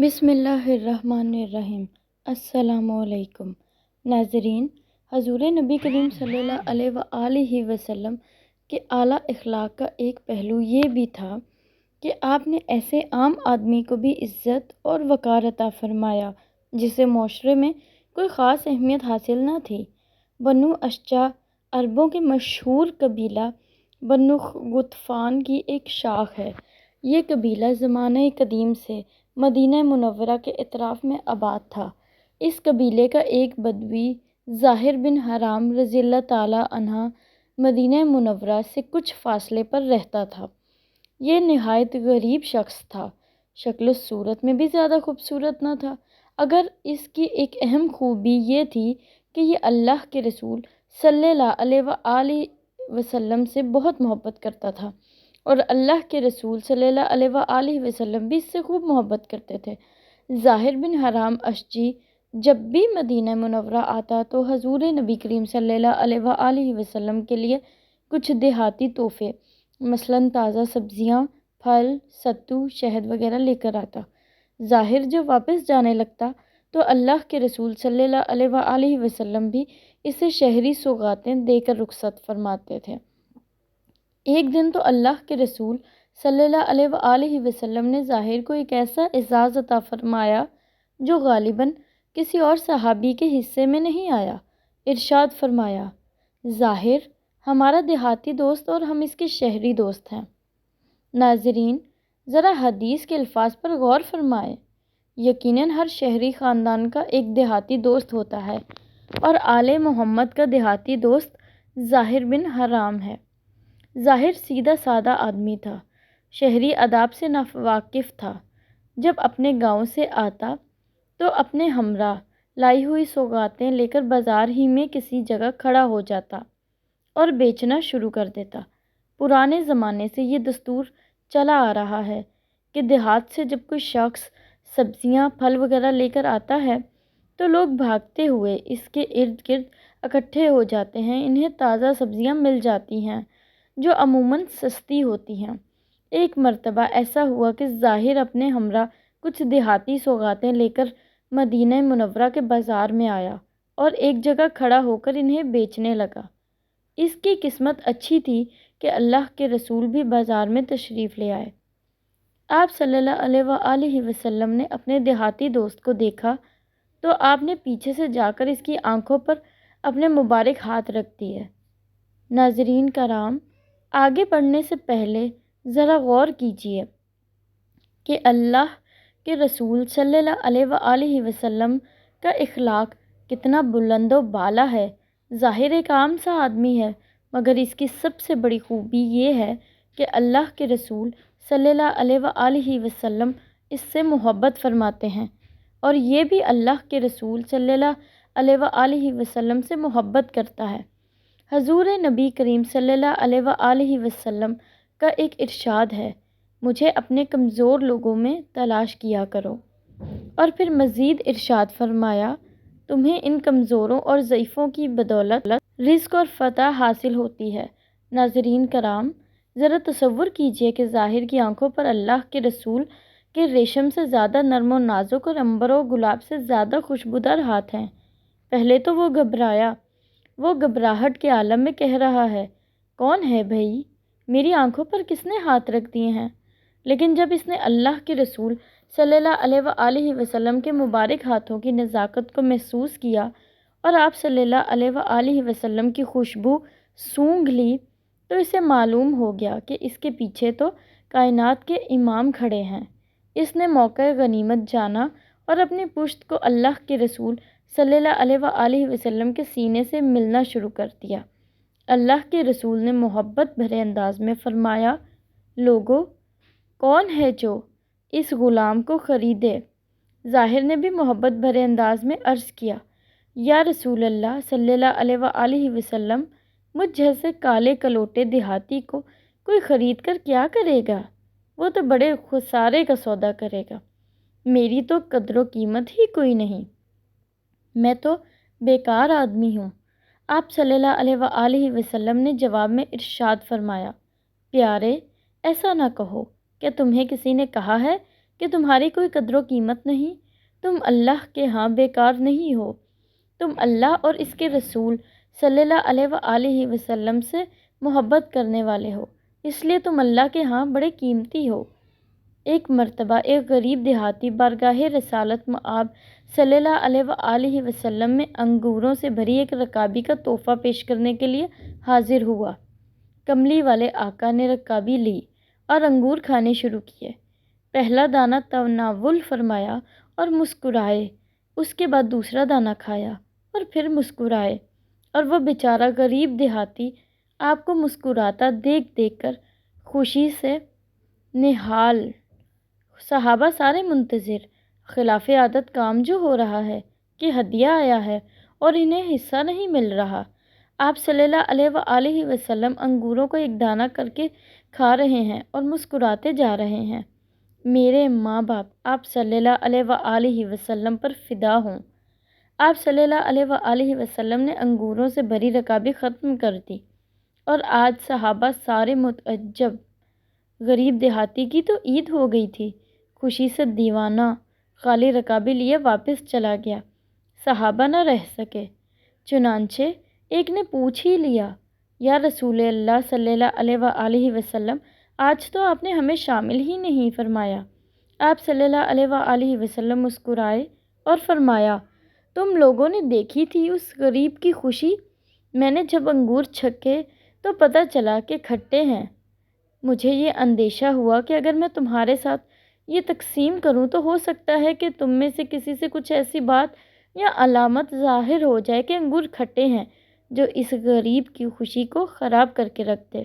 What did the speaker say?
بسم اللہ الرحمن الرحیم۔ السلام علیکم ناظرین، حضور نبی کریم صلی اللہ علیہ وآلہ وسلم کے اعلیٰ اخلاق کا ایک پہلو یہ بھی تھا کہ آپ نے ایسے عام آدمی کو بھی عزت اور وقار عطا فرمایا جسے معاشرے میں کوئی خاص اہمیت حاصل نہ تھی۔ بنو اشجع عربوں کے مشہور قبیلہ بنو غطفان کی ایک شاخ ہے۔ یہ قبیلہ زمانہ قدیم سے مدینہ منورہ کے اطراف میں آباد تھا۔ اس قبیلے کا ایک بدوی زاہر بن حرام رضی اللہ تعالیٰ عنہ مدینہ منورہ سے کچھ فاصلے پر رہتا تھا۔ یہ نہایت غریب شخص تھا، شکل و صورت میں بھی زیادہ خوبصورت نہ تھا، اگر اس کی ایک اہم خوبی یہ تھی کہ یہ اللہ کے رسول صلی اللہ علیہ وآلہ وسلم سے بہت محبت کرتا تھا، اور اللہ کے رسول صلی اللہ علیہ وآلہ وسلم بھی اس سے خوب محبت کرتے تھے۔ زاہر بن حرام اشجعی جب بھی مدینہ منورہ آتا تو حضور نبی کریم صلی اللہ علیہ وآلہ وسلم کے لیے کچھ دیہاتی تحفے مثلاً تازہ سبزیاں، پھل، ستو، شہد وغیرہ لے کر آتا۔ ظاہر جب واپس جانے لگتا تو اللہ کے رسول صلی اللہ علیہ وآلہ وسلم بھی اسے شہری سوغاتیں دے کر رخصت فرماتے تھے۔ ایک دن تو اللہ کے رسول صلی اللہ علیہ وآلہ وسلم نے ظاہر کو ایک ایسا اعزاز عطا فرمایا جو غالباً کسی اور صحابی کے حصے میں نہیں آیا۔ ارشاد فرمایا، ظاہر ہمارا دیہاتی دوست اور ہم اس کے شہری دوست ہیں۔ ناظرین، ذرا حدیث کے الفاظ پر غور فرمائیں۔ یقیناً ہر شہری خاندان کا ایک دیہاتی دوست ہوتا ہے، اور آل محمد کا دیہاتی دوست زاہر بن حرام ہے۔ ظاہر سیدھا سادہ آدمی تھا، شہری آداب سے ناواقف تھا۔ جب اپنے گاؤں سے آتا تو اپنے ہمراہ لائی ہوئی سوغاتیں لے کر بازار ہی میں کسی جگہ کھڑا ہو جاتا اور بیچنا شروع کر دیتا۔ پرانے زمانے سے یہ دستور چلا آ رہا ہے کہ دیہات سے جب کوئی شخص سبزیاں، پھل وغیرہ لے کر آتا ہے تو لوگ بھاگتے ہوئے اس کے ارد گرد اکٹھے ہو جاتے ہیں۔ انہیں تازہ سبزیاں مل جاتی ہیں جو عموماً سستی ہوتی ہیں۔ ایک مرتبہ ایسا ہوا کہ ظاہر اپنے ہمراہ کچھ دیہاتی سوغاتیں لے کر مدینہ منورہ کے بازار میں آیا اور ایک جگہ کھڑا ہو کر انہیں بیچنے لگا۔ اس کی قسمت اچھی تھی کہ اللہ کے رسول بھی بازار میں تشریف لے آئے۔ آپ صلی اللہ علیہ وآلہ وسلم نے اپنے دیہاتی دوست کو دیکھا تو آپ نے پیچھے سے جا کر اس کی آنکھوں پر اپنے مبارک ہاتھ رکھ دیے۔ ناظرین کرام، آگے بڑھنے سے پہلے ذرا غور کیجیے کہ اللہ کے رسول صلی اللہ علیہ وآلہ وسلم کا اخلاق کتنا بلند و بالا ہے۔ ظاہر ایک عام سا آدمی ہے، مگر اس کی سب سے بڑی خوبی یہ ہے کہ اللہ کے رسول صلی اللہ علیہ وآلہ وسلم اس سے محبت فرماتے ہیں، اور یہ بھی اللہ کے رسول صلی اللہ علیہ وآلہ وسلم سے محبت کرتا ہے۔ حضور نبی کریم صلی اللہ علیہ وآلہ وسلم کا ایک ارشاد ہے، مجھے اپنے کمزور لوگوں میں تلاش کیا کرو، اور پھر مزید ارشاد فرمایا، تمہیں ان کمزوروں اور ضعیفوں کی بدولت رزق اور فتح حاصل ہوتی ہے۔ ناظرین کرام، ذرا تصور کیجئے کہ ظاہر کی آنکھوں پر اللہ کے رسول کے ریشم سے زیادہ نرم و نازک اور عنبر و گلاب سے زیادہ خوشبودار ہاتھ ہیں۔ پہلے تو وہ گھبرایا، وہ گھبراہٹ کے عالم میں کہہ رہا ہے، کون ہے بھئی؟ میری آنکھوں پر کس نے ہاتھ رکھ دیے ہیں؟ لیکن جب اس نے اللہ کے رسول صلی اللہ علیہ وآلہ وسلم کے مبارک ہاتھوں کی نزاکت کو محسوس کیا اور آپ صلی اللہ علیہ وآلہ وسلم کی خوشبو سونگھ لی تو اسے معلوم ہو گیا کہ اس کے پیچھے تو کائنات کے امام کھڑے ہیں۔ اس نے موقع غنیمت جانا اور اپنی پشت کو اللہ کے رسول صلی اللہ علیہ وآلہ وسلم کے سینے سے ملنا شروع کر دیا۔ اللہ کے رسول نے محبت بھرے انداز میں فرمایا، لوگو، کون ہے جو اس غلام کو خریدے؟ ظاہر نے بھی محبت بھرے انداز میں عرض کیا، یا رسول اللہ صلی اللہ علیہ وآلہ وسلم، مجھ جیسے کالے کلوٹے دیہاتی کو کوئی خرید کر کیا کرے گا؟ وہ تو بڑے خسارے کا سودا کرے گا، میری تو قدر و قیمت ہی کوئی نہیں، میں تو بیکار آدمی ہوں۔ آپ صلی اللہ علیہ وآلہ وسلم نے جواب میں ارشاد فرمایا، پیارے، ایسا نہ کہو، کیا تمہیں کسی نے کہا ہے کہ تمہاری کوئی قدر و قیمت نہیں؟ تم اللہ کے ہاں بیکار نہیں ہو، تم اللہ اور اس کے رسول صلی اللہ علیہ وآلہ وسلم سے محبت کرنے والے ہو، اس لیے تم اللہ کے ہاں بڑے قیمتی ہو۔ ایک مرتبہ ایک غریب دیہاتی بارگاہ رسالت مآب صلی اللہ علیہ وآلہ وسلم میں انگوروں سے بھری ایک رکابی کا تحفہ پیش کرنے کے لیے حاضر ہوا۔ کملی والے آقا نے رکابی لی اور انگور کھانے شروع کیے۔ پہلا دانہ تناول فرمایا اور مسکرائے، اس کے بعد دوسرا دانہ کھایا اور پھر مسکرائے، اور وہ بیچارہ غریب دیہاتی آپ کو مسکراتا دیکھ دیکھ کر خوشی سے نہال۔ صحابہ سارے منتظر، خلاف عادت کام جو ہو رہا ہے کہ ہدیہ آیا ہے اور انہیں حصہ نہیں مل رہا۔ آپ صلی اللہ علیہ وآلہ وسلم انگوروں کو ایک دانہ کر کے کھا رہے ہیں اور مسکراتے جا رہے ہیں۔ میرے ماں باپ آپ صلی اللہ علیہ وآلہ وسلم پر فدا ہوں۔ آپ صلی اللہ علیہ وآلہ وسلم نے انگوروں سے بھری رکابی ختم کر دی، اور آج صحابہ سارے متعجب۔ غریب دیہاتی کی تو عید ہو گئی تھی، خوشی سے دیوانہ خالی رکابی لیے واپس چلا گیا۔ صحابہ نہ رہ سکے، چنانچہ ایک نے پوچھ ہی لیا، یا رسول اللہ صلی اللہ علیہ وآلہ وسلم، آج تو آپ نے ہمیں شامل ہی نہیں فرمایا۔ آپ صلی اللہ علیہ وآلہ وسلم مسکرائے اور فرمایا، تم لوگوں نے دیکھی تھی اس غریب کی خوشی؟ میں نے جب انگور چکھے تو پتہ چلا کہ کھٹے ہیں۔ مجھے یہ اندیشہ ہوا کہ اگر میں تمہارے ساتھ یہ تقسیم کروں تو ہو سکتا ہے کہ تم میں سے کسی سے کچھ ایسی بات یا علامت ظاہر ہو جائے کہ انگور کھٹے ہیں جو اس غریب کی خوشی کو خراب کر کے رکھ دے۔